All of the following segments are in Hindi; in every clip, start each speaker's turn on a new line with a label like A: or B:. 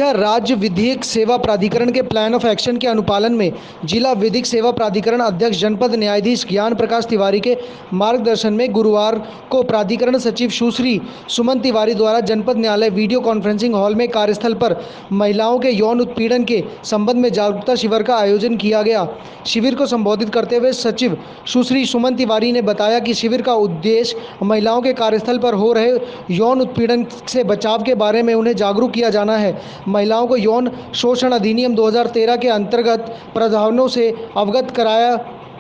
A: जिला राज्य विधिक सेवा प्राधिकरण के प्लान ऑफ एक्शन के अनुपालन में जिला विधिक सेवा प्राधिकरण अध्यक्ष जनपद न्यायाधीश ज्ञान प्रकाश तिवारी के मार्गदर्शन में गुरुवार को प्राधिकरण सचिव सुश्री सुमन तिवारी द्वारा जनपद न्यायालय वीडियो कॉन्फ्रेंसिंग हॉल में कार्यस्थल पर महिलाओं के यौन उत्पीड़न के संबंध में जागरूकता शिविर का आयोजन किया गया। शिविर को संबोधित करते हुए सचिव सुश्री सुमन तिवारी ने बताया कि शिविर का उद्देश्य महिलाओं के कार्यस्थल पर हो रहे यौन उत्पीड़न से बचाव के बारे में उन्हें जागरूक किया जाना है। महिलाओं को यौन शोषण अधिनियम 2013 के अंतर्गत प्रावधानों से अवगत कराया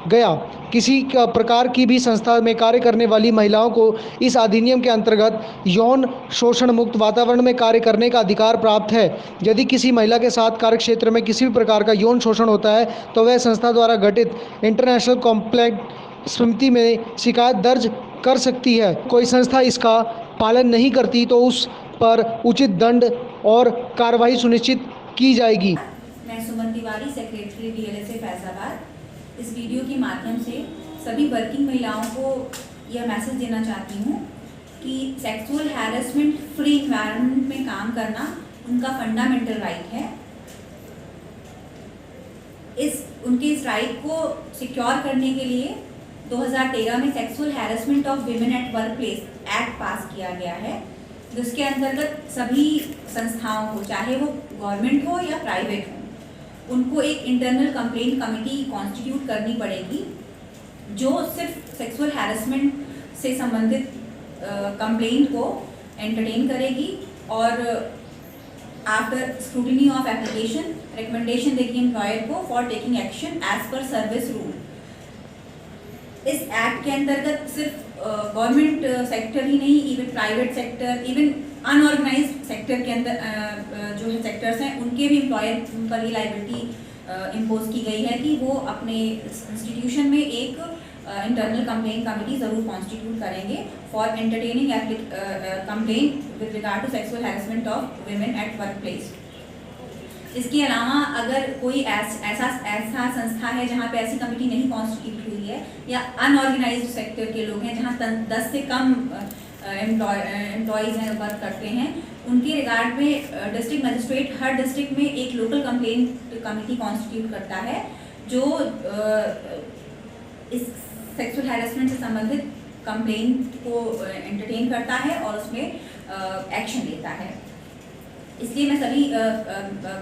A: गया। किसी प्रकार की भी संस्था में कार्य करने वाली महिलाओं को इस अधिनियम के अंतर्गत यौन शोषण मुक्त वातावरण में कार्य करने का अधिकार प्राप्त है। यदि किसी महिला के साथ कार्य क्षेत्र में किसी भी प्रकार का यौन शोषण होता है तो वह संस्था द्वारा गठित इंटरनेशनल कंप्लेंट समिति में शिकायत दर्ज कर सकती है। कोई संस्था इसका पालन नहीं करती तो उस पर उचित दंड और कार्रवाई सुनिश्चित की जाएगी।
B: मैं सुमन तिवारी, सेक्रेटरी डीएलएसए फैजाबाद, इस वीडियो के माध्यम से सभी वर्किंग महिलाओं को यह मैसेज देना चाहती हूँ कि सेक्सुअल हैरेसमेंट फ्री एनवायरनमेंट में काम करना उनका फंडामेंटल राइट है। उनके इस राइट को सिक्योर करने के लिए 2013 में sexual harassment of women at work place act पास किया गया है, जिसके अंतर्गत सभी संस्थाओं को, चाहे वो गवर्नमेंट हो या प्राइवेट हो, उनको एक इंटरनल कंप्लेंट कमेटी कॉन्स्टिट्यूट करनी पड़ेगी जो सिर्फ सेक्सुअल हैरेसमेंट से संबंधित कंप्लेंट को एंटरटेन करेगी और after scrutiny of application recommendation देगी एम्प्लॉयर को for taking action as per service rule. इस एक्ट के अंतर्गत सिर्फ गवर्नमेंट सेक्टर ही नहीं, even private sector, even unorganised sector के अंदर जो है सेक्टर्स हैं, उनके भी एम्प्लॉयर पर ये लाइबिलिटी इम्पोज की गई है कि वो अपने इंस्टीट्यूशन में एक इंटरनल कंप्लेंट कमेटी ज़रूर कॉन्स्टिट्यूट करेंगे for entertaining complaint with regard to sexual harassment of women at work place. इसके अलावा अगर कोई ऐसा संस्था है जहाँ पे ऐसी कमेटी नहीं कॉन्स्टिट्यूट हुई है या अनऑर्गेनाइज्ड सेक्टर के लोग हैं जहाँ 10 से कम एम्प्लॉयज़ हैं, वर्क करते हैं, उनके रिगार्ड में डिस्ट्रिक्ट मजिस्ट्रेट हर डिस्ट्रिक्ट में एक लोकल कंप्लेंट कमेटी कॉन्स्टिट्यूट करता है जो इस सेक्सुअल हैरेसमेंट से संबंधित कंप्लेंट को एंटरटेन करता है और उसमें एक्शन लेता है। इसलिए मैं सभी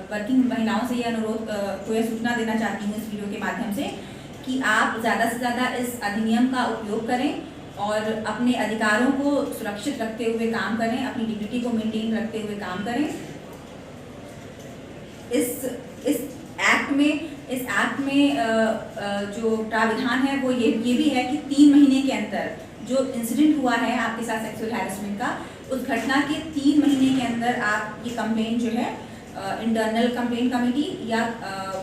B: वर्किंग महिलाओं से यह अनुरोध को यह सूचना देना चाहती हूँ इस वीडियो के माध्यम से कि आप ज़्यादा से ज़्यादा इस अधिनियम का उपयोग करें और अपने अधिकारों को सुरक्षित रखते हुए काम करें, अपनी डिग्निटी को मेंटेन रखते हुए काम करें। इस एक्ट में जो प्राविधान है वो ये भी है कि 3 महीने के अंदर जो इंसिडेंट हुआ है आपके साथ सेक्सुअल हैरेसमेंट का, उस घटना के 3 महीने के अंदर आप ये कंप्लेंट जो है इंटरनल कंप्लेंट कमेटी या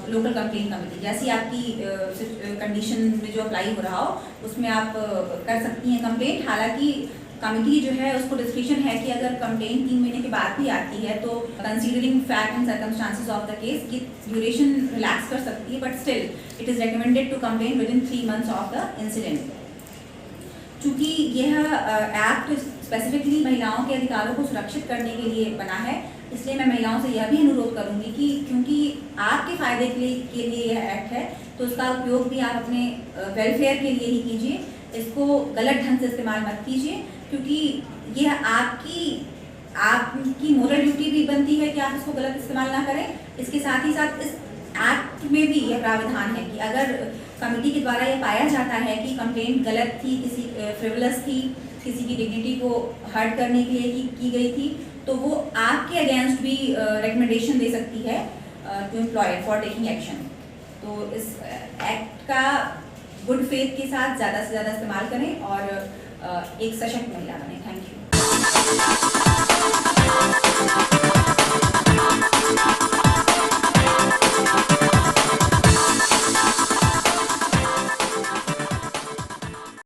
B: लोकल कंप्लेंट कमेटी, जैसी आपकी कंडीशन में जो अप्लाई हो रहा हो उसमें आप कर सकती हैं कंप्लेंट। हालांकि कमेटी जो है उसको डिस्क्रिप्शन है कि अगर कंप्लेंट 3 महीने के बाद भी आती है तो considering fact and circumstances of the case की ड्यूरेशन रिलैक्स कर सकती है, but still it is recommended to complain within 3 months of the incident. चूँकि यह एक्ट स्पेसिफिकली महिलाओं के अधिकारों को सुरक्षित करने के लिए बना है, इसलिए मैं महिलाओं से यह भी अनुरोध करूंगी कि क्योंकि आपके फायदे के लिए यह एक्ट है तो उसका उपयोग भी आप अपने वेलफेयर के लिए ही कीजिए। इसको गलत ढंग से इस्तेमाल मत कीजिए, क्योंकि यह आपकी मोरल ड्यूटी भी बनती है कि आप इसको गलत इस्तेमाल ना करें। इसके साथ ही साथ इस एक्ट में भी यह प्रावधान है कि अगर कमेटी के द्वारा यह पाया जाता है कि कंप्लेंट गलत थी, किसी फ्रिवलस थी, किसी की डिग्निटी को हर्ट करने के लिए की गई थी, तो वो आपके अगेंस्ट भी रिकमेंडेशन दे सकती है to employer for taking action. तो इस एक्ट का गुड फेथ के साथ ज़्यादा से ज़्यादा इस्तेमाल करें और एक सशक्त महिला बने।